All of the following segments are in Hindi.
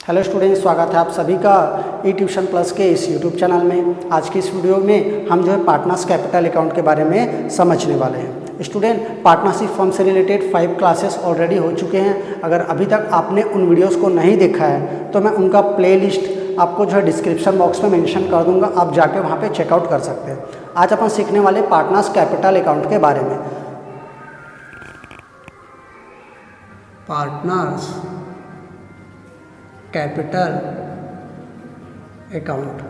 हेलो स्टूडेंट्स, स्वागत है आप सभी का ई ट्यूशन प्लस के इस यूट्यूब चैनल में। आज की इस वीडियो में हम जो है पार्टनर्स कैपिटल अकाउंट के बारे में समझने वाले हैं। स्टूडेंट, पार्टनरशिप फर्म से रिलेटेड 5 क्लासेस ऑलरेडी हो चुके हैं। अगर अभी तक आपने उन वीडियोस को नहीं देखा है तो मैं उनका प्लेलिस्ट आपको जो है डिस्क्रिप्शन बॉक्स में मेंशन कर दूंगा, आप जाके वहाँ पे चेकआउट कर सकते हैं। आज अपन सीखने वाले पार्टनर्स कैपिटल अकाउंट के बारे में। Partners capital account,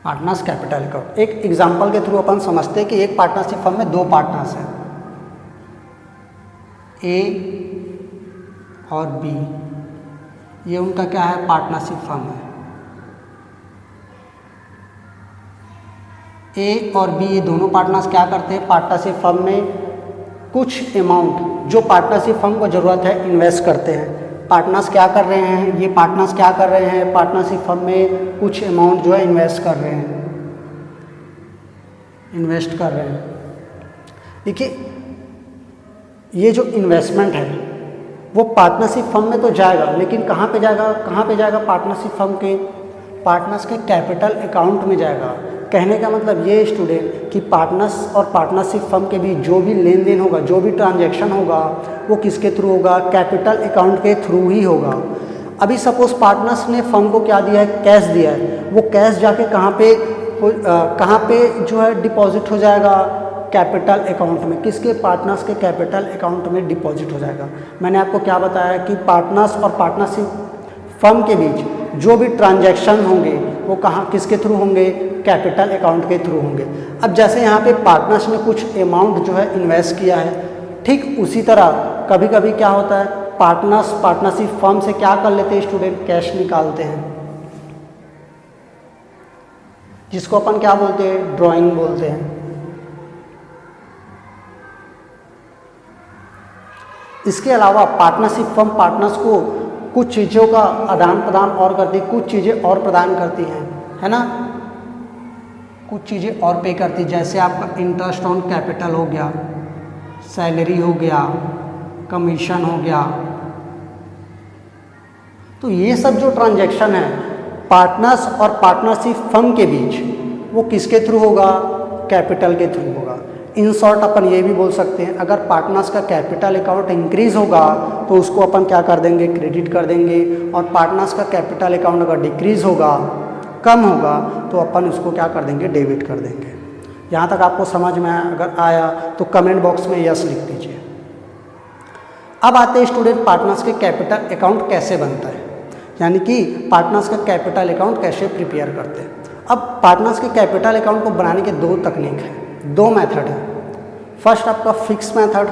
partners capital account एक एग्जांपल के थ्रू अपन समझते हैं कि एक पार्टनरशिप फर्म में 2 पार्टनर्स हैं, ए और बी। ये उनका क्या है, पार्टनरशिप फर्म है। ए और बी ये दोनों पार्टनर्स क्या करते हैं, पार्टनरशिप फर्म में कुछ अमाउंट जो पार्टनरशिप फर्म को ज़रूरत है इन्वेस्ट करते हैं। पार्टनर्स क्या कर रहे हैं, ये पार्टनर्स क्या कर रहे हैं, पार्टनरशिप फर्म में कुछ अमाउंट जो है इन्वेस्ट कर रहे हैं। देखिए, ये जो इन्वेस्टमेंट है वो पार्टनरशिप फर्म में तो जाएगा, लेकिन कहाँ पे जाएगा पार्टनरशिप फर्म के, पार्टनर्स के कैपिटल अकाउंट में जाएगा। कहने का मतलब ये स्टूडेंट कि पार्टनर्स और पार्टनरशिप फर्म के बीच जो भी लेन देन होगा, जो भी ट्रांजैक्शन होगा, वो किसके थ्रू होगा, कैपिटल अकाउंट के थ्रू ही होगा। अभी सपोज पार्टनर्स ने फर्म को क्या दिया है, कैश दिया है। वो कैश जाके कहाँ पे जो है डिपॉजिट हो जाएगा, कैपिटल अकाउंट में। किसके, पार्टनर्स के कैपिटल अकाउंट में डिपॉजिट हो जाएगा। मैंने आपको क्या बताया कि पार्टनर्स और पार्टनरशिप फर्म के बीच जो भी ट्रांजैक्शन होंगे वो कहाँ, किसके थ्रू होंगे, कैपिटल अकाउंट के थ्रू होंगे। अब जैसे यहाँ पे पार्टनर्स ने कुछ अमाउंट जो है इन्वेस्ट किया है, ठीक उसी तरह कभी कभी क्या होता है, पार्टनर्स पार्टनरशिप फर्म से क्या कर लेते हैं स्टूडेंट, कैश निकालते हैं, जिसको अपन क्या बोलते हैं, ड्राइंग बोलते हैं। इसके अलावा पार्टनरशिप फर्म पार्टनर्स को कुछ चीज़ों का आदान प्रदान और करती है, कुछ चीज़ें और प्रदान करती हैं, है ना, कुछ चीज़ें और पे करती है। जैसे आपका इंटरेस्ट ऑन कैपिटल हो गया, सैलरी हो गया, कमीशन हो गया। तो ये सब जो ट्रांजैक्शन है पार्टनर्स और पार्टनरशिप फर्म के बीच, वो किसके थ्रू होगा, कैपिटल के थ्रू होगा। इन शॉर्ट अपन ये भी बोल सकते हैं, अगर पार्टनर्स का कैपिटल अकाउंट इंक्रीज होगा तो उसको अपन क्या कर देंगे, क्रेडिट कर देंगे। और पार्टनर्स का कैपिटल अकाउंट अगर डिक्रीज होगा, कम होगा, तो अपन उसको क्या कर देंगे, डेबिट कर देंगे। यहाँ तक आपको समझ में अगर आया तो कमेंट बॉक्स में यस लिख दीजिए। अब आते हैं स्टूडेंट, पार्टनर्स के कैपिटल अकाउंट कैसे बनता है, यानी कि पार्टनर्स का कैपिटल अकाउंट कैसे प्रिपेयर करते हैं। अब पार्टनर्स के कैपिटल अकाउंट को बनाने के 2 तकनीक हैं, 2 मेथड है। फर्स्ट आपका फिक्स मेथड,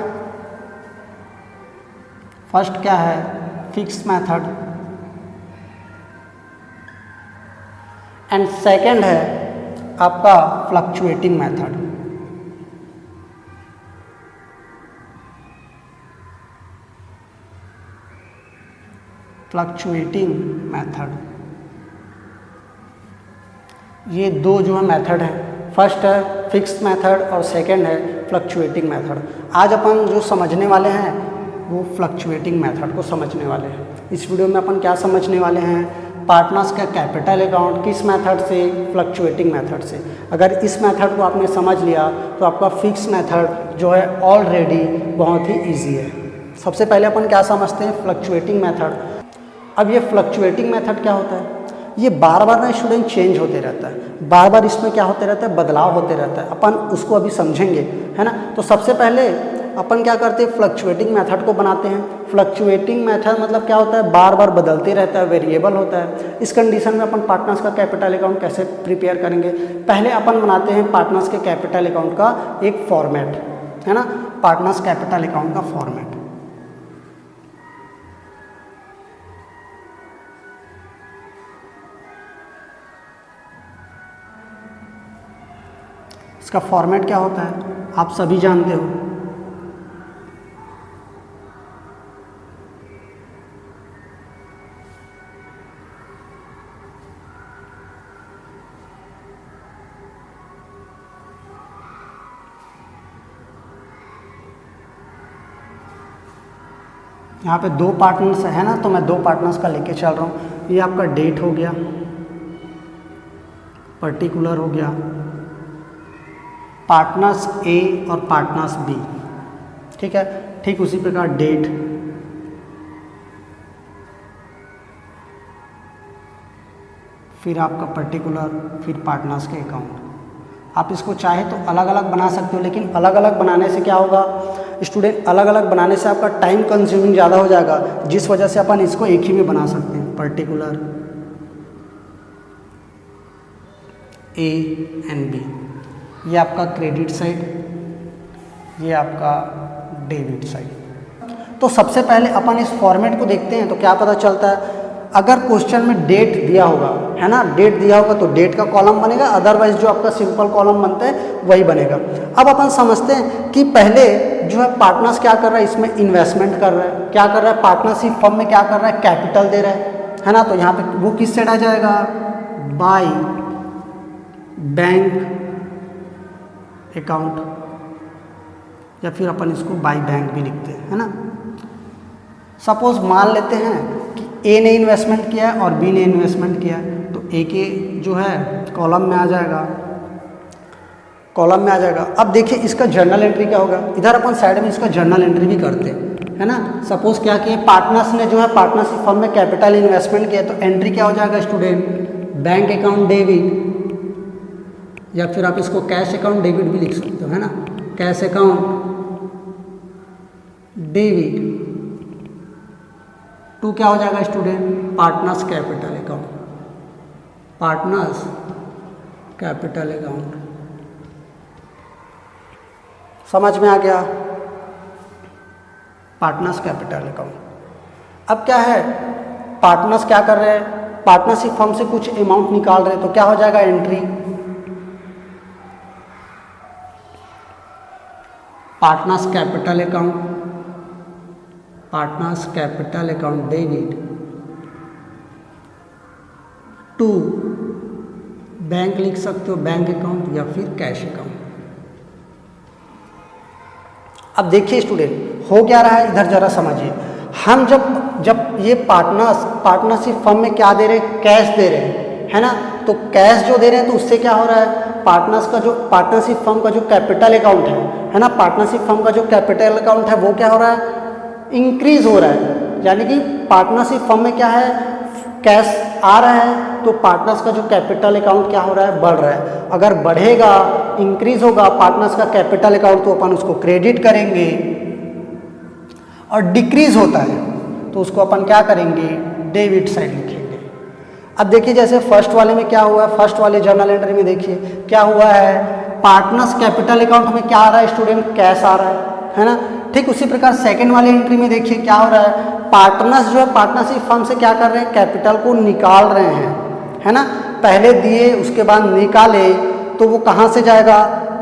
फर्स्ट क्या है, फिक्स मेथड, एंड सेकंड है आपका फ्लक्चुएटिंग मेथड। फ्लक्चुएटिंग मेथड, ये 2 जो है मेथड है। फर्स्ट है फिक्स मेथड और सेकंड है फ्लक्चुएटिंग मेथड। आज अपन जो समझने वाले हैं वो फ्लक्चुएटिंग मेथड को समझने वाले हैं। इस वीडियो में अपन क्या समझने वाले हैं, पार्टनर्स का कैपिटल अकाउंट किस मेथड से, फ्लक्चुएटिंग मेथड से। अगर इस मेथड को आपने समझ लिया तो आपका फिक्स मेथड जो है ऑलरेडी बहुत ही ईजी है। सबसे पहले अपन क्या समझते हैं, फ्लक्चुएटिंग मेथड। अब ये फ्लक्चुएटिंग मेथड क्या होता है, ये बार बार ना स्टूडेंट चेंज होते रहता है, बार बार इसमें क्या होते रहता है, बदलाव होते रहता है। अपन उसको अभी समझेंगे, है ना। तो सबसे पहले अपन क्या करते हैं, फ्लक्चुएटिंग मेथड को बनाते हैं। फ्लक्चुएटिंग मेथड मतलब क्या होता है, बार बार बदलते रहता है, वेरिएबल होता है। इस कंडीशन में अपन पार्टनर्स का कैपिटल अकाउंट कैसे प्रिपेयर करेंगे, पहले अपन बनाते हैं पार्टनर्स के कैपिटल अकाउंट का एक फॉर्मेट, है ना, पार्टनर्स कैपिटल अकाउंट का फॉर्मेट। इसका फॉर्मेट क्या होता है आप सभी जानते हो, यहाँ पे 2 पार्टनर्स है ना, तो मैं 2 पार्टनर्स का लेके चल रहा हूँ। ये आपका डेट हो गया, पर्टिकुलर हो गया, पार्टनर्स ए और पार्टनर्स बी, ठीक है। ठीक उसी प्रकार डेट, फिर आपका पर्टिकुलर, फिर पार्टनर्स के अकाउंट। आप इसको चाहे तो अलग अलग बना सकते हो, लेकिन अलग अलग बनाने से क्या होगा स्टूडेंट, अलग अलग बनाने से आपका टाइम कंज्यूमिंग ज़्यादा हो जाएगा, जिस वजह से अपन इसको एक ही में बना सकते हैं, पर्टिकुलर ए एंड बी। ये आपका क्रेडिट साइड, ये आपका डेबिट साइड। तो सबसे पहले अपन इस फॉर्मेट को देखते हैं तो क्या पता चलता है। अगर क्वेश्चन में डेट दिया होगा, है ना, डेट दिया होगा तो डेट का कॉलम बनेगा, अदरवाइज जो आपका सिंपल कॉलम बनता है वही बनेगा। अब अपन समझते हैं कि पहले जो है पार्टनर्स क्या कर रहा है, इसमें इन्वेस्टमेंट कर रहा है, क्या कर रहा है, पार्टनरशिप फर्म में क्या कर रहा है, कैपिटल दे रहा है ना। तो यहाँ पे वो किस साइड आ जाएगा, बाय बैंक अकाउंट, या फिर अपन इसको बाय बैंक भी लिखते हैं, है ना। सपोज मान लेते हैं कि ए ने इन्वेस्टमेंट किया है और बी ने इन्वेस्टमेंट किया है, तो ए के जो है कॉलम में आ जाएगा, कॉलम में आ जाएगा। अब देखिए इसका जर्नल एंट्री क्या होगा, इधर अपन साइड में इसका जर्नल एंट्री भी करते हैं, है ना। सपोज क्या किए, पार्टनर्स ने जो है पार्टनरशिप फर्म में कैपिटल इन्वेस्टमेंट किया, तो एंट्री क्या हो जाएगा स्टूडेंट, बैंक अकाउंट डेबिट, या फिर आप इसको कैश अकाउंट डेबिट भी लिख सकते हो, है ना, कैश अकाउंट डेबिट। टू क्या हो जाएगा student, partners capital account, partners capital account. समझ में आ गया, पार्टनर्स कैपिटल अकाउंट। अब क्या है, पार्टनर्स क्या कर रहे हैं, पार्टनरशिप फर्म से कुछ अमाउंट निकाल रहे हैं, तो क्या हो जाएगा entry, partners capital account, partners capital account debit to bank लिख सकते हो, बैंक अकाउंट या फिर कैश अकाउंट। अब देखिए स्टूडेंट हो क्या रहा है, इधर जरा समझिए। हम जब ये पार्टनरशिप फर्म में क्या दे रहे हैं, कैश दे रहे हैं, है ना। तो कैश जो दे रहे हैं तो उससे क्या हो रहा है, पार्टनरशिप फर्म का जो कैपिटल अकाउंट है ना, पार्टनरशिप फर्म का जो कैपिटल अकाउंट है वो क्या हो रहा है, इंक्रीज हो रहा है। यानी कि पार्टनरशिप फर्म में क्या है, कैश आ रहा है, तो पार्टनर्स का जो कैपिटल अकाउंट क्या हो रहा है, बढ़ रहा है। अगर बढ़ेगा, इंक्रीज होगा पार्टनर्स का कैपिटल अकाउंट, तो अपन उसको क्रेडिट करेंगे, और डिक्रीज होता है तो उसको अपन क्या करेंगे, डेबिट साइड लिखेंगे। अब देखिए जैसे फर्स्ट वाले में क्या हुआ है, फर्स्ट वाले जर्नल एंट्री में देखिए क्या हुआ है, पार्टनर्स कैपिटल अकाउंट में क्या आ रहा है स्टूडेंट, कैश आ रहा है ना। ठीक उसी प्रकार सेकंड वाले एंट्री में देखिए क्या हो रहा है, पार्टनर्स जो है पार्टनरशिप फर्म से क्या कर रहे हैं, कैपिटल को निकाल रहे हैं, है ना। पहले दिए उसके बाद निकाले, तो वो कहाँ से जाएगा,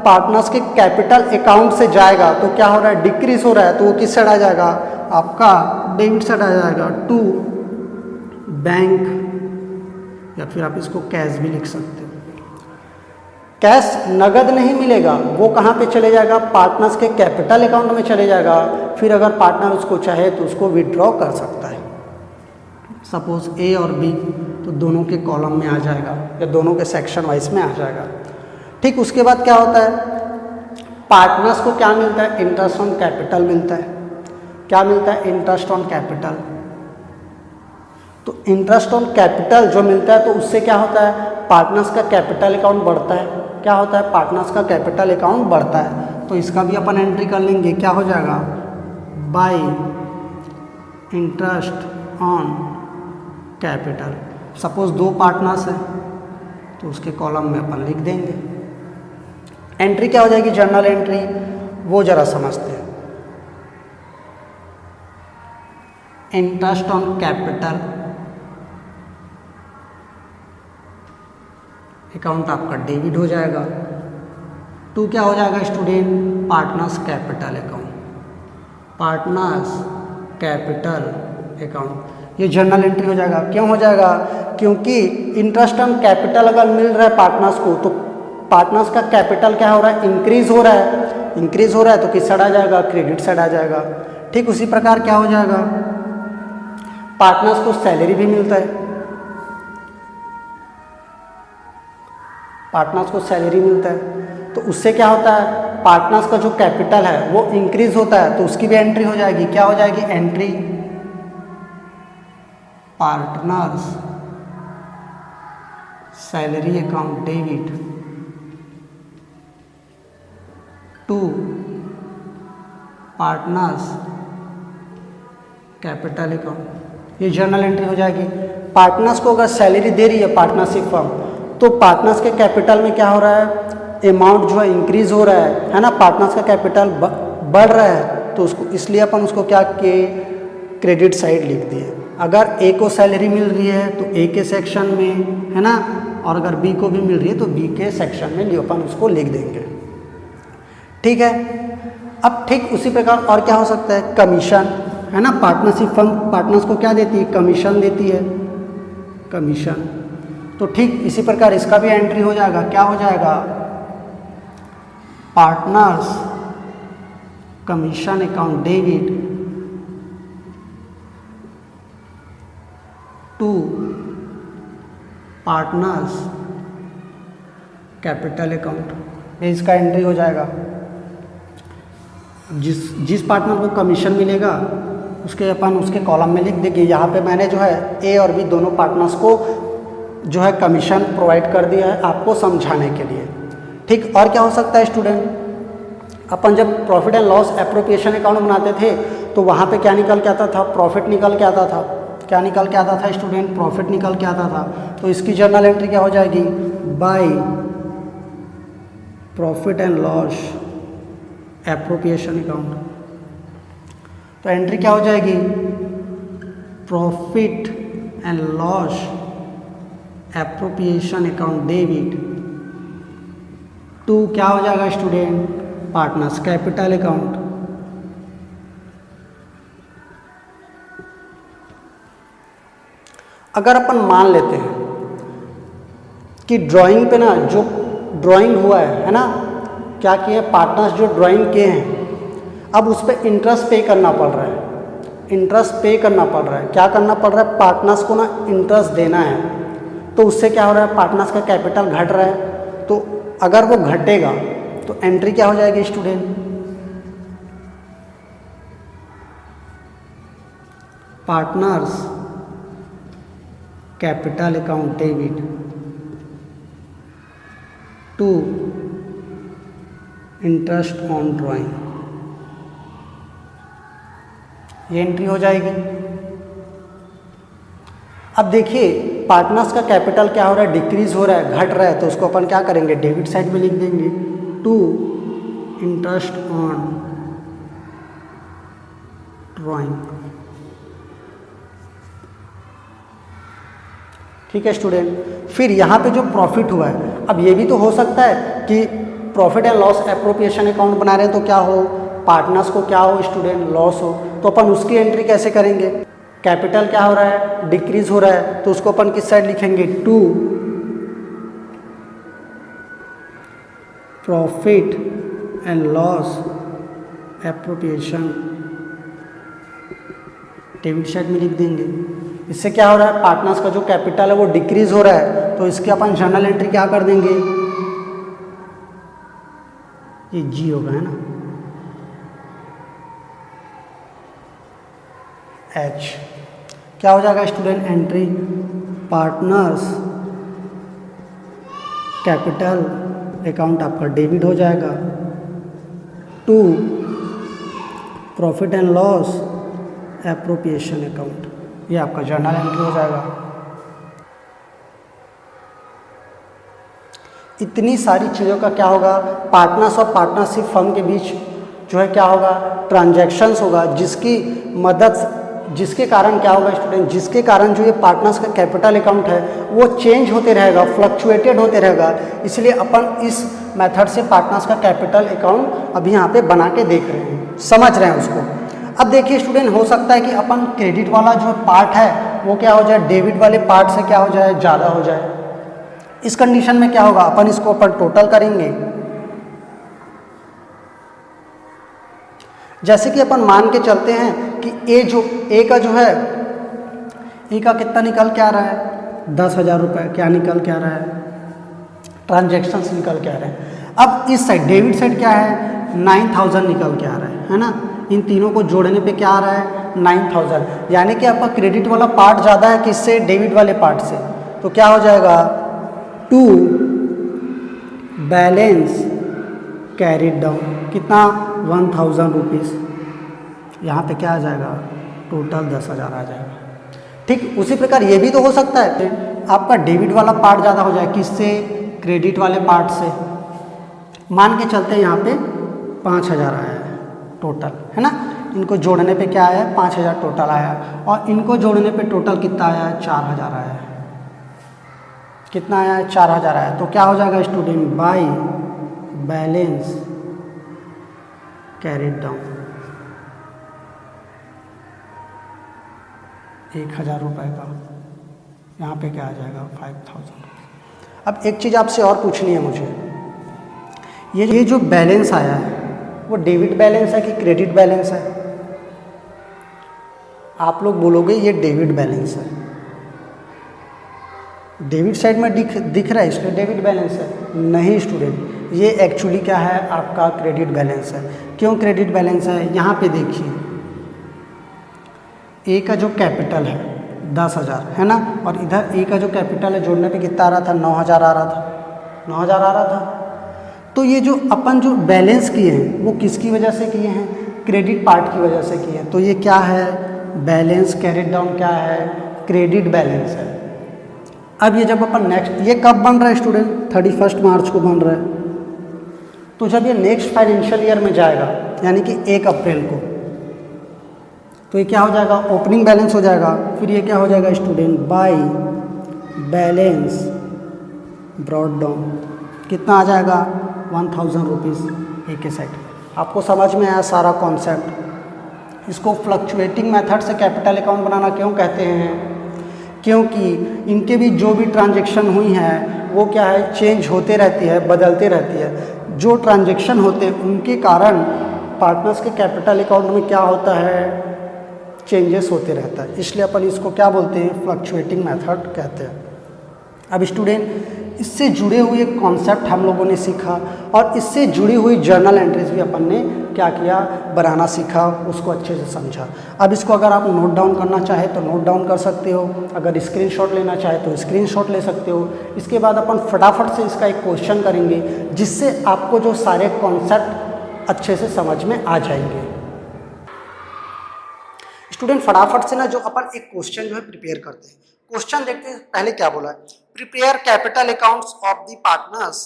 पार्टनर्स के कैपिटल अकाउंट से जाएगा, तो क्या हो रहा है, डिक्रीज हो रहा है, तो वो किस साइड आ जाएगा, आपका डेबिट साइड आ जाएगा, टू बैंक, या फिर आप इसको कैश भी लिख सकते हो। कैश नगद नहीं मिलेगा, वो कहाँ पे चले जाएगा, पार्टनर्स के कैपिटल अकाउंट में चले जाएगा। फिर अगर पार्टनर उसको चाहे तो उसको विड्रॉ कर सकता है। सपोज ए और बी, तो दोनों के कॉलम में आ जाएगा या दोनों के सेक्शन वाइज में आ जाएगा। ठीक उसके बाद क्या होता है, पार्टनर्स को क्या मिलता है, इंटरेस्ट ऑन कैपिटल मिलता है। क्या मिलता है, इंटरेस्ट ऑन कैपिटल। तो इंटरेस्ट ऑन कैपिटल जो मिलता है तो उससे क्या होता है, पार्टनर्स का कैपिटल अकाउंट बढ़ता है। क्या होता है, पार्टनर्स का कैपिटल अकाउंट बढ़ता है। तो इसका भी अपन एंट्री कर लेंगे, क्या हो जाएगा, bye interest on capital. Suppose 2 partners हैं तो उसके कॉलम में अपन लिख देंगे। एंट्री क्या हो जाएगी, जर्नल एंट्री, वो जरा समझते हैं। इंटरेस्ट ऑन कैपिटल अकाउंट आपका डेबिट हो जाएगा। टू क्या हो जाएगा student, partners capital account, partners capital account. ये जर्नल एंट्री हो जाएगा। क्यों हो जाएगा, क्योंकि इंटरेस्ट ऑन कैपिटल अगर मिल रहा है पार्टनर्स को, तो पार्टनर्स का कैपिटल क्या हो रहा है, इंक्रीज हो रहा है। इंक्रीज हो रहा है तो किस साइड आ जाएगा, क्रेडिट साइड आ जाएगा। ठीक उसी प्रकार क्या हो जाएगा, पार्टनर्स को सैलरी भी मिलता है, पार्टनर्स को सैलरी मिलता है, तो उससे क्या होता है, पार्टनर्स का जो कैपिटल है वो इंक्रीज होता है, तो उसकी भी एंट्री हो जाएगी। क्या हो जाएगी, entry partners salary account debit to partners capital account, ये जर्नल एंट्री हो जाएगी। पार्टनर्स को अगर सैलरी दे रही है पार्टनरशिप फर्म, तो पार्टनर्स के कैपिटल में क्या हो रहा है, अमाउंट जो है इंक्रीज हो रहा है ना, पार्टनर्स का कैपिटल बढ़ रहा है, तो उसको इसलिए अपन उसको क्या किए, क्रेडिट साइड लिख दिए। अगर ए को सैलरी मिल रही है तो ए के सेक्शन में, है ना, और अगर बी को भी मिल रही है तो बी के सेक्शन में अपन उसको लिख देंगे। ठीक है, अब ठीक उसी प्रकार और क्या हो सकता है, कमीशन, है ना, पार्टनरशिप फर्म पार्टनर्स को क्या देती है, कमीशन देती है, कमीशन। तो ठीक इसी प्रकार इसका भी एंट्री हो जाएगा। क्या हो जाएगा, partners commission account debit to partners capital account, ये इसका एंट्री हो जाएगा। जिस पार्टनर को कमीशन मिलेगा उसके अपन उसके कॉलम में लिख देंगे। यहाँ पे मैंने जो है ए और बी दोनों पार्टनर्स को जो है कमीशन प्रोवाइड कर दिया है आपको समझाने के लिए। ठीक, और क्या हो सकता है स्टूडेंट, अपन जब profit and loss appropriation account बनाते थे तो वहाँ पे क्या निकल के आता था, प्रॉफिट निकल के आता था। क्या निकल के आता था स्टूडेंट, प्रॉफिट निकल के आता था। तो इसकी जर्नल एंट्री क्या हो जाएगी, by profit and loss appropriation account. तो एंट्री क्या हो जाएगी, profit and loss appropriation account debit to क्या हो जाएगा स्टूडेंट, पार्टनर्स कैपिटल अकाउंट। अगर अपन मान लेते हैं कि ड्राइंग पे ना जो ड्राइंग हुआ है ना, क्या किए पार्टनर्स जो ड्राइंग किए हैं, अब उस पर इंटरेस्ट पे करना पड़ रहा है, इंटरेस्ट पे करना पड़ रहा है। क्या करना पड़ रहा है, पार्टनर्स को ना इंटरेस्ट देना है। तो उससे क्या हो रहा है, पार्टनर्स का कैपिटल घट रहा है। तो अगर वो घटेगा तो एंट्री क्या हो जाएगी student, partners capital account debit to interest on drawing, ये एंट्री हो जाएगी। अब देखिए पार्टनर्स का कैपिटल क्या हो रहा है, डिक्रीज हो रहा है, घट रहा है, तो उसको अपन क्या करेंगे, डेबिट साइड में लिख देंगे, टू इंटरेस्ट ऑन ड्राइंग। ठीक है स्टूडेंट, फिर यहाँ पे जो प्रॉफिट हुआ है, अब ये भी तो हो सकता है कि profit and loss appropriation account बना रहे हैं तो क्या हो, पार्टनर्स को क्या हो स्टूडेंट, लॉस हो। तो अपन उसकी एंट्री कैसे करेंगे, कैपिटल क्या हो रहा है, डिक्रीज हो रहा है, तो उसको अपन किस साइड लिखेंगे, to profit and loss appropriation debit side में लिख देंगे। इससे क्या हो रहा है, पार्टनर्स का जो कैपिटल है वो डिक्रीज हो रहा है, तो इसके अपन जर्नल एंट्री क्या कर देंगे, ये जी होगा, है ना, एच। क्या हो जाएगा student, entry partners capital account आपका डेबिट हो जाएगा to profit and loss appropriation account, ये आपका जर्नल एंट्री हो जाएगा। इतनी सारी चीज़ों का क्या होगा, पार्टनर्स और पार्टनरशिप फर्म के बीच जो है क्या होगा, ट्रांजैक्शंस होगा, जिसके कारण क्या होगा स्टूडेंट, जिसके कारण जो ये पार्टनर्स का कैपिटल अकाउंट है वो चेंज होते रहेगा, फ्लक्चुएटेड होते रहेगा। इसलिए अपन इस मेथड से पार्टनर्स का कैपिटल अकाउंट अभी यहाँ पे बना के देख रहे हैं, समझ रहे हैं उसको। अब देखिए स्टूडेंट, हो सकता है कि अपन क्रेडिट वाला जो पार्ट है वो क्या हो जाए, डेबिट वाले पार्ट से क्या हो जाए, ज़्यादा हो जाए। इस कंडीशन में क्या होगा, अपन इसको अपन टोटल करेंगे। जैसे कि अपन मान के चलते हैं कि ए का जो है ई का कितना निकल के आ रहा है 10,000 रुपये, क्या निकल के आ रहा है, ट्रांजेक्शन्स निकल के आ रहे हैं। अब इस साइड डेबिट साइड क्या है 9,000 निकल के आ रहा है ना। इन तीनों को जोड़ने पे क्या आ रहा है 9,000, यानी कि आपका क्रेडिट वाला पार्ट ज़्यादा है किससे, डेबिट वाले पार्ट से। तो क्या हो जाएगा टू बैलेंस कैरिड डाउन, कितना 1,000 रुपीज़, यहाँ पे क्या आ जाएगा टोटल 10,000 आ जाएगा। ठीक उसी प्रकार ये भी तो हो सकता है आपका डेबिट वाला पार्ट ज़्यादा हो जाए किससे, क्रेडिट वाले पार्ट से। मान के चलते हैं यहाँ पे 5,000 आया है टोटल, है ना। इनको जोड़ने पे क्या आया है 5,000 टोटल आया, और इनको जोड़ने पे टोटल कितना आया है 4,000 आया है। कितना आया है 4,000 आया। तो क्या हो जाएगा student, by balance carried down 1,000 रुपये का, यहाँ पे क्या आ जाएगा 5,000। अब एक चीज़ आपसे और पूछनी है मुझे, ये जो बैलेंस आया है वो डेबिट बैलेंस है कि क्रेडिट बैलेंस है। आप लोग बोलोगे ये डेबिट बैलेंस है, डेबिट साइड में दिख रहा है इसलिए डेबिट बैलेंस है। नहीं स्टूडेंट, ये एक्चुअली क्या है आपका क्रेडिट बैलेंस है। क्यों क्रेडिट बैलेंस है, यहाँ पे देखिए ए का जो कैपिटल है 10,000 है ना, और इधर ए का जो कैपिटल है जोड़ने पे कितना आ रहा था 9,000 आ रहा था, 9,000 आ रहा था। तो ये जो अपन जो बैलेंस किए हैं वो किसकी वजह से किए हैं, क्रेडिट पार्ट की वजह से किए हैं। तो ये क्या है बैलेंस कैरिड डाउन क्या है, क्रेडिट बैलेंस है। अब ये जब अपन नेक्स्ट, ये कब बन रहा है स्टूडेंट 31 मार्च को बन रहा है। तो जब ये नेक्स्ट फाइनेंशियल ईयर में जाएगा यानी कि 1 अप्रैल को, तो ये क्या हो जाएगा ओपनिंग बैलेंस हो जाएगा। फिर ये क्या हो जाएगा student, by balance brought down, कितना आ जाएगा 1,000 रुपीज़ एक साइड। आपको समझ में आया सारा कॉन्सेप्ट। इसको फ्लक्चुएटिंग मेथड से कैपिटल अकाउंट बनाना क्यों कहते हैं, क्योंकि इनके भी जो भी ट्रांजेक्शन हुई है वो क्या है चेंज होते रहती है, बदलते रहती है। जो ट्रांजेक्शन होते हैं उनके कारण पार्टनर्स के कैपिटल अकाउंट में क्या होता है चेंजेस होते रहता है, इसलिए अपन इसको क्या बोलते हैं फ्लक्चुएटिंग मेथड कहते हैं। अब स्टूडेंट इससे जुड़े हुए कॉन्सेप्ट हम लोगों ने सीखा, और इससे जुड़ी हुई जर्नल एंट्रीज भी अपन ने क्या किया बनाना सीखा, उसको अच्छे से समझा। अब इसको अगर आप नोट डाउन करना चाहे तो नोट डाउन कर सकते हो, अगर स्क्रीनशॉट लेना चाहे तो स्क्रीनशॉट ले सकते हो। इसके बाद अपन फटाफट से इसका एक क्वेश्चन करेंगे जिससे आपको जो सारे कॉन्सेप्ट अच्छे से समझ में आ जाएंगे। स्टूडेंट फटाफट से ना जो अपन एक क्वेश्चन जो है प्रिपेयर करते हैं। क्वेश्चन देखते हैं पहले क्या बोला है, prepare capital accounts of the partners,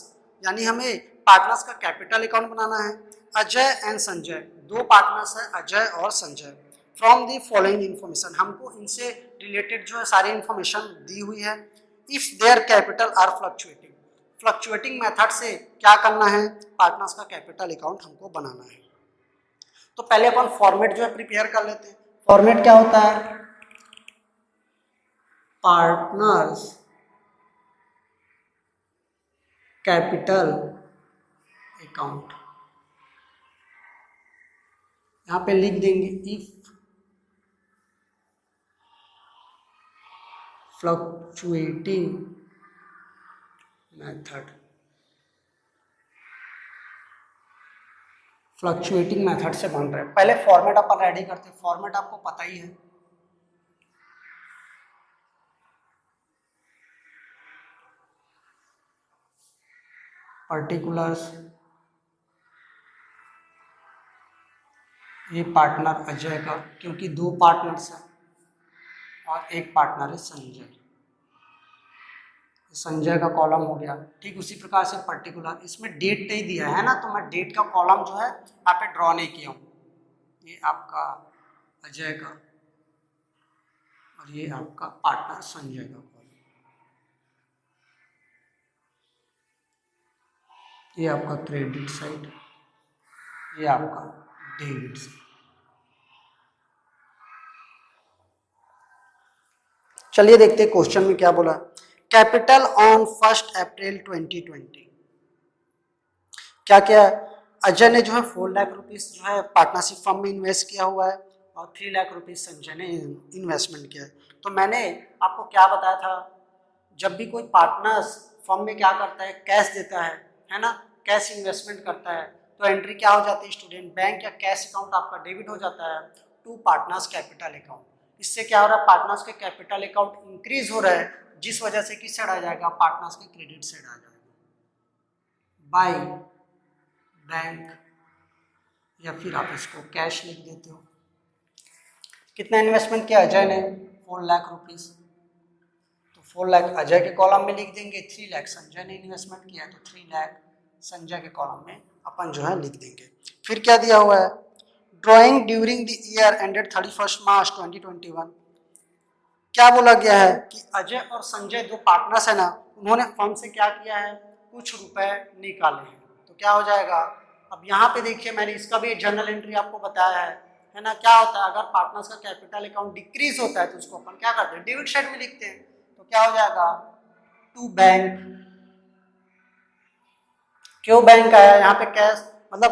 यानी हमें पार्टनर्स का कैपिटल अकाउंट बनाना है। अजय एंड संजय, दो पार्टनर्स हैं अजय और Sanjay. From the following information, हमको इनसे रिलेटेड जो है सारी इन्फॉर्मेशन दी हुई है। If their capital R fluctuating, fluctuating method से क्या करना है पार्टनर्स का कैपिटल अकाउंट हमको बनाना है। तो पहले अपन फॉर्मेट जो है प्रिपेयर कर लेते हैं। फॉर्मेट क्या होता है, पार्टनर्स कैपिटल अकाउंट, यहां पे लिख देंगे if fluctuating method, fluctuating method से बन रहे हैं। पहले फॉर्मेट अपन रेडी करते हैं, फॉर्मेट आपको पता ही है। पर्टिकुलर्स, ये पार्टनर अजय का, क्योंकि दो पार्टनर्स हैं और एक पार्टनर है संजय, संजय का कॉलम हो गया। ठीक उसी प्रकार से पर्टिकुलर, इसमें डेट नहीं दिया है ना, तो मैं डेट का कॉलम जो है यहाँ पे ड्रॉ नहीं किया हूँ। ये आपका अजय का और ये आपका पार्टनर संजय का कॉलम, ये आपका क्रेडिट साइड, ये आपका डेबिट साइड। चलिए देखते हैं क्वेश्चन में क्या बोला। कैपिटल ऑन 1 अप्रैल 2020, क्या क्या अजय ने जो है 4 लाख रुपीस जो है पार्टनरशिप फर्म में इन्वेस्ट किया हुआ है और 3 लाख रुपीस संजय ने इन्वेस्टमेंट किया है। तो मैंने आपको क्या बताया था, जब भी कोई पार्टनर्स फर्म में क्या करता है, कैश देता है ना, कैश इन्वेस्टमेंट करता है, तो एंट्री क्या हो जाती है स्टूडेंट, बैंक या कैश अकाउंट आपका डेबिट हो जाता है टू पार्टनर्स कैपिटल अकाउंट। इससे क्या हो रहा है, पार्टनर्स के कैपिटल अकाउंट इंक्रीज हो रहा है, जिस वजह से किस साइड आ जाएगा, पार्टनर्स के क्रेडिट साइड आ जाएगा बाय बैंक, या फिर आप इसको कैश लिख देते हो। कितना इन्वेस्टमेंट किया अजय ने, 4 लाख रुपीस, तो 4 लाख अजय के कॉलम में लिख देंगे, 3 लाख संजय ने इन्वेस्टमेंट किया तो 3 लाख संजय के कॉलम में अपन जो है लिख देंगे। फिर क्या दिया हुआ है, drawing during the year ended 31 मार्च 2021। क्या बोला गया है कि अजय और संजय जो पार्टनर्स है ना, उन्होंने फर्म से क्या किया है, कुछ रुपए निकाले हैं। तो क्या हो जाएगा, अब यहाँ पे देखिए मैंने इसका भी जर्नल एंट्री आपको बताया है ना। क्या होता है, अगर पार्टनर्स का कैपिटल अकाउंट डिक्रीज होता है तो उसको अपन क्या करते हैं, डेबिट साइड में लिखते हैं। तो क्या हो जाएगा, टू बैंक। क्यों बैंक आया यहाँ पे कैश, मतलब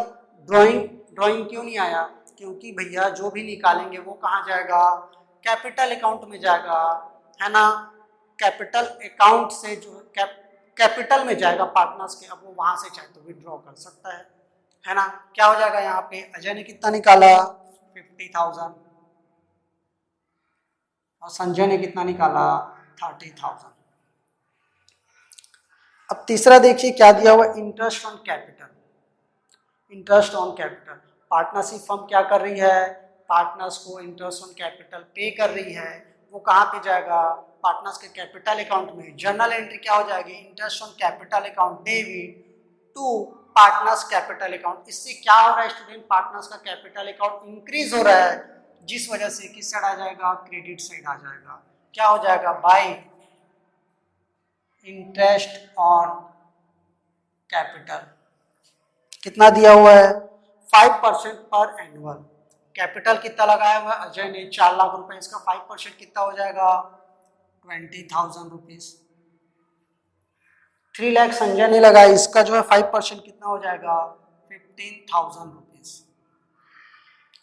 ड्राइंग क्यों नहीं आया, क्योंकि भैया जो भी निकालेंगे वो कहाँ जाएगा, कैपिटल अकाउंट में जाएगा, है ना। कैपिटल अकाउंट से जो कैपिटल में जाएगा पार्टनर्स के, अब वो वहां से चाहे तो विड्रॉ कर सकता है ना। क्या हो जाएगा, यहाँ पे अजय ने कितना निकाला, 50,000, और संजय ने कितना निकाला, 30,000। अब तीसरा देखिए क्या दिया हुआ, interest on capital. Interest on capital, partnership firm क्या कर रही है, पार्टनर्स को इंटरेस्ट ऑन कैपिटल पे कर रही है, वो कहाँ पे जाएगा, पार्टनर्स के कैपिटल अकाउंट में। जर्नल एंट्री क्या हो जाएगी, interest on capital account debit to partners capital account. इससे क्या हो रहा है स्टूडेंट, पार्टनर्स का कैपिटल अकाउंट इंक्रीज हो रहा है, जिस वजह से किस साइड आ जाएगा, क्रेडिट साइड आ जाएगा। क्या हो जाएगा, बाय इंटरेस्ट ऑन कैपिटल। कितना दिया हुआ है, 5% पर एनुअल। कैपिटल कितना लगाया हुआ है अजय ने, 4 लाख रुपए, इसका 5% कितना हो जाएगा, 20,000 रुपीज। 3 लाख संजय ने लगाया, इसका जो है 5% कितना हो जाएगा, 15,000 रुपीज।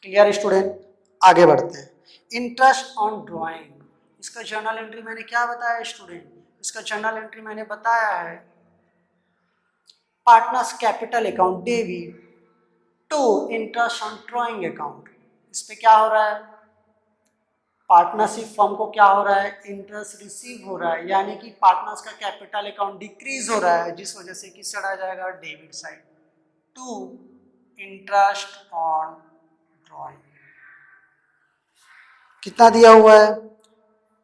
क्लियर स्टूडेंट, आगे बढ़ते हैं। इंटरेस्ट ऑन ड्राइंग, इसका जर्नल एंट्री मैंने क्या बताया स्टूडेंट, इसका जर्नल एंट्री मैंने बताया है, partners capital account debit to interest on drawing account. इस पे क्या हो रहा है, पार्टनरशिप फर्म को क्या हो रहा है, इंटरेस्ट रिसीव हो रहा है, यानी कि पार्टनर्स का कैपिटल अकाउंट डिक्रीज हो रहा है, जिस वजह से किस साइड आ जाएगा, debit side to interest on drawing. कितना दिया हुआ है,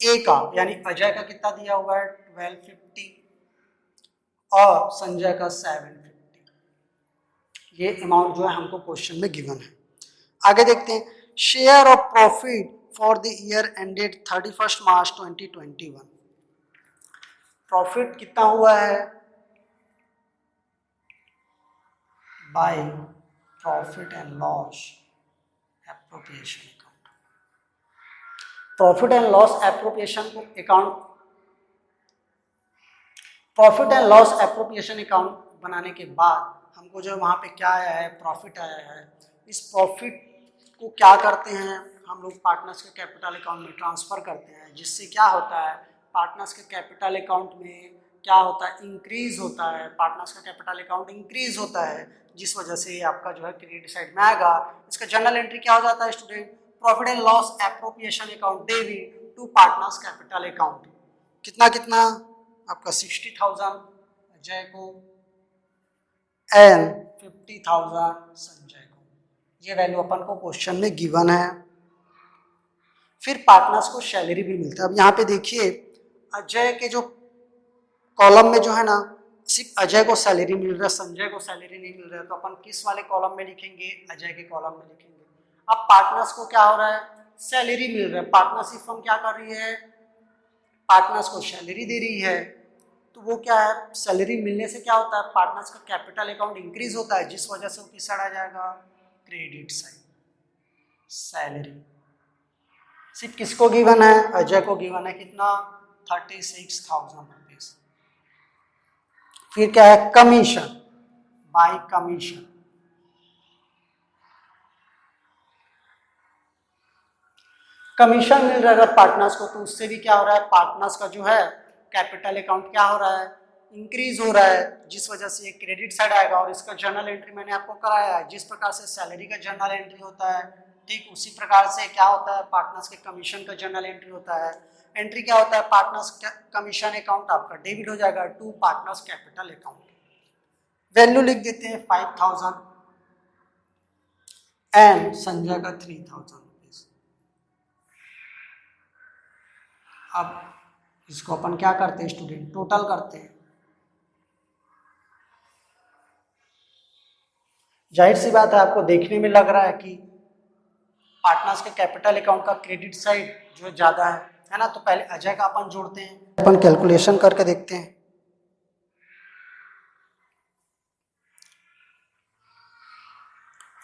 ए का यानी अजय का कितना दिया हुआ है, 1250 और संजय का 750। ये अमाउंट जो है हमको क्वेश्चन में गिवन है। आगे देखते हैं, share of profit for the year ended 31 March 2021। Profit कितना हुआ है, bye profit and loss appropriation account. Profit and loss appropriation account, profit and loss appropriation account बनाने के बाद हमको जो वहाँ पे क्या आया है, प्रॉफिट आया है। इस प्रॉफिट को क्या करते हैं हम लोग, पार्टनर्स के कैपिटल अकाउंट में ट्रांसफ़र करते हैं, जिससे क्या होता है, पार्टनर्स के कैपिटल अकाउंट में क्या होता है, इंक्रीज होता है, पार्टनर्स का कैपिटल अकाउंट इंक्रीज होता है, जिस वजह से आपका जो है क्रेडिट साइड में आएगा। इसका जर्नल एंट्री क्या हो जाता है student, profit and loss appropriation account debit to partners capital account. कितना कितना आपका 60,000 अजय को एंड 50,000 संजय को। ये वैल्यू अपन को क्वेश्चन में गिवन है। फिर पार्टनर्स को सैलरी भी मिलता है। अब यहाँ पे देखिए अजय के जो कॉलम में जो है ना, सिर्फ अजय को सैलरी मिल रहा है, संजय को सैलरी नहीं मिल रहा है, तो अपन किस वाले कॉलम में लिखेंगे, अजय के कॉलम में लिखेंगे। अब पार्टनर्स को क्या हो रहा है, सैलरी मिल रहा है, पार्टनरशिप फर्म क्या कर रही है, पार्टनर्स को सैलरी दे रही है, तो वो क्या है, सैलरी मिलने से क्या होता है, पार्टनर्स का कैपिटल अकाउंट इंक्रीज होता है, जिस वजह से वो किस साइड आ जाएगा, क्रेडिट साइड। सैलरी सिर्फ किसको गिवन है, अजय को गिवन है, कितना 36,000 रुपीज। फिर क्या है, कमीशन, बाय कमीशन। कमीशन मिल रहा है अगर पार्टनर्स को, तो उससे भी क्या हो रहा है, पार्टनर्स का जो है कैपिटल अकाउंट क्या हो रहा है, इंक्रीज हो रहा है, जिस वजह से क्रेडिट साइड आएगा। और इसका जर्नल एंट्री मैंने आपको कराया है, जिस प्रकार से सैलरी का जर्नल एंट्री होता है, ठीक उसी प्रकार से क्या होता है, पार्टनर्स के कमीशन का जर्नल एंट्री होता है। एंट्री क्या होता है, पार्टनर्स कमीशन अकाउंट आपका डेबिट हो जाएगा to partners capital account. Value लिख देते हैं 5000 एंड संजय का 3000 रुपीज। अब इसको अपन क्या करते हैं स्टूडेंट, टोटल करते हैं। जाहिर सी बात है, आपको देखने में लग रहा है कि पार्टनर्स के कैपिटल अकाउंट का क्रेडिट साइड जो ज्यादा है ना। तो पहले अजय का अपन जोड़ते हैं, अपन कैलकुलेशन करके देखते हैं।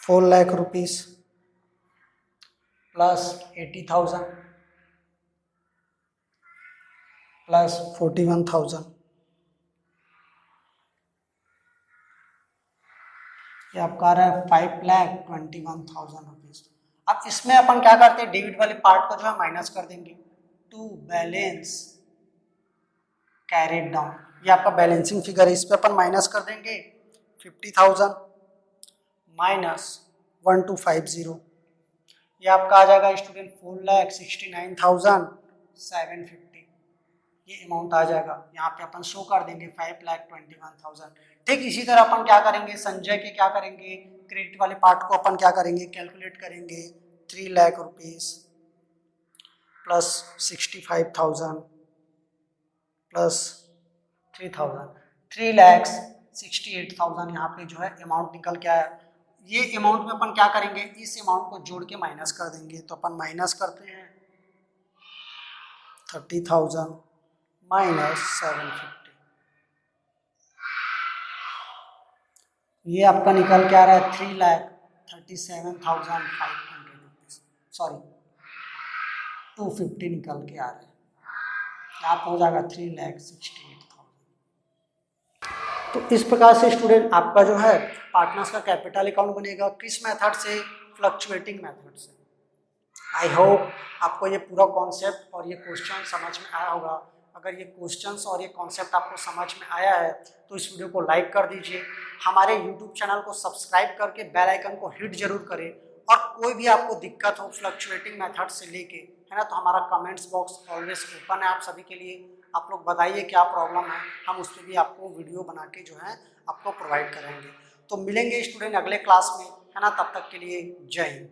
₹4,00,000 प्लस 80,000 प्लस 41,000, ये आपका आ रहा है 5,21,000 रुपीज। अब इसमें अपन क्या करते हैं, डेबिट वाले पार्ट को जो है माइनस कर देंगे टू बैलेंस कैरिड डाउन। ये आपका बैलेंसिंग फिगर है, इस पे अपन माइनस कर देंगे 50,000 माइनस 1250, ये आपका आ जाएगा स्टूडेंट 4,69,750। ये अमाउंट आ जाएगा, यहाँ पे अपन शो कर देंगे 5,21,000। ठीक इसी तरह अपन क्या करेंगे, संजय के क्या करेंगे, क्रेडिट वाले पार्ट को अपन क्या करेंगे, कैलकुलेट करेंगे 3,00,000 रुपीज प्लस 65,000 प्लस 3,000, 3,68,000 यहाँ पे जो है अमाउंट निकल के आया। ये अमाउंट में अपन क्या करेंगे, इस अमाउंट को जोड़ के माइनस कर देंगे। तो अपन माइनस करते हैं 30,000 माइनस 750, ये आपका निकल के आ रहा है 3,37,500 रुपीज, सॉरी 250 निकल के आ रहा है, यहाँ पे हो जाएगा 3,68,000। तो इस प्रकार से स्टूडेंट आपका जो है पार्टनर्स का कैपिटल अकाउंट बनेगा, किस मेथड से, फ्लक्चुएटिंग मेथड से। आई होप आपको ये पूरा कॉन्सेप्ट और ये क्वेश्चन समझ में आया होगा। अगर ये क्वेश्चंस और ये कॉन्सेप्ट आपको समझ में आया है तो इस वीडियो को लाइक कर दीजिए, हमारे यूट्यूब चैनल को सब्सक्राइब करके बेल आइकन को हिट जरूर करें। और कोई भी आपको दिक्कत हो फ्लक्चुएटिंग मेथड से लेके, है ना, तो हमारा कमेंट्स बॉक्स ऑलवेज ओपन है आप सभी के लिए। आप लोग बताइए क्या प्रॉब्लम है, हम उस पर भी आपको वीडियो बना के जो है आपको प्रोवाइड करेंगे। तो मिलेंगे स्टूडेंट अगले क्लास में, है ना, तब तक के लिए जय हिंद।